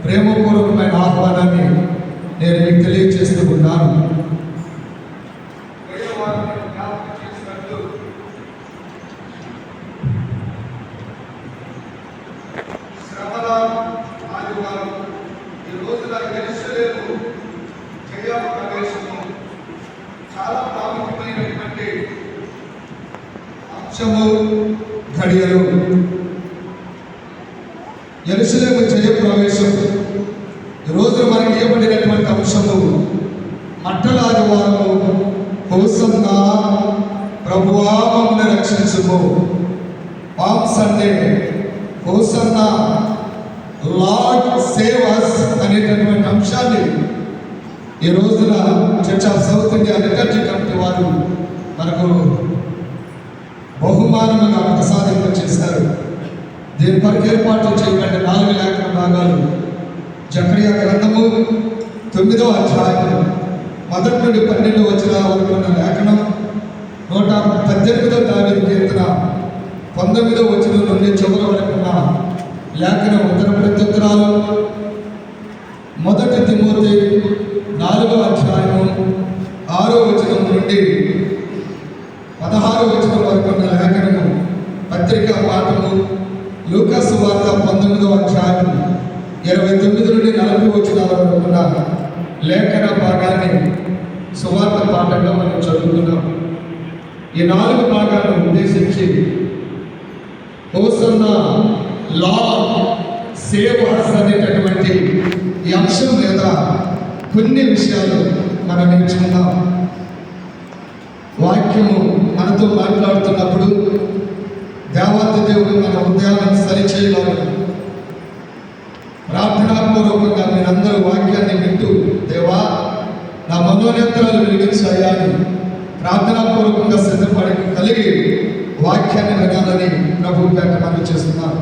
ప్రేమపూర్వకమైన ఆహ్వానాన్ని నేను మీకు తెలియజేస్తూ ఉన్నాను. శ్రమల ఆదివారం ఈ రోజున యెరూషలేము జయ ప్రవేశము చాలా ప్రాముఖ్యమైనటువంటి అంశము. ఘడియలు యెరూషలేము జయ ప్రవేశం ఈ రోజు మనకి ఇవ్వబడినటువంటి అంశము. మట్టల ఆదివారము హోసన్నా ప్రభువా మమ్మల్ని రక్షించుము. Palm Sunday hosanna Lord save us అనేటటువంటి అంశాన్ని ఈ రోజున church of south India liturgy committee వారు మనకు బహుమానముగా ప్రసాదింపచేశారు. దీని కొరకు ఏర్పాటు చేయబడిన 4 లేఖన భాగాలు. జకరియా గ్రంథము 9వ అధ్యాయం 1 నుండి 12 వచనాల వరకు ఉన్న లేఖనం, 118వ దావీదు కీర్తన 19వ వచనం నుండి చివరి వరకు ఉన్న లేఖన ఉత్తర ప్రత్యుత్తరాలు, 1 తిమోతి 4వ అధ్యాయం 6వ వచనం నుండి 16వ వచనం వరకు ఉన్న లేఖనము, పత్రికా పాఠము, లూకా సువార్త 19వ అధ్యాయం 29 నుండి 40 వచనాల వరకు ఉన్న లేఖన భాగాన్ని సువార్త పాఠంగా మనం చదువుతున్నాం. ఈ 4 భాగాలను ఉద్దేశించి హోసన్నా లార్డ్ సేవ్ us అనేటటువంటి ఈ అంశం మీద కొన్ని విషయాలు మనం నేర్చుకుందాం. వాక్యము మనతో మాట్లాడుతున్నప్పుడు దేవాతి దేవుడు మన హృదయాలను సరిచేయాలని ప్రార్థనాపూర్వకంగా మీరందరూ వాక్యాన్ని వింటూ, దేవా నా మనోనేత్రాలు వెలిగించాయా అని ప్రార్థనాపూర్వకంగా సిద్ధపడి కలిగి వాక్యాన్ని వినాలని ప్రభు పేట మనం చేస్తున్నాం.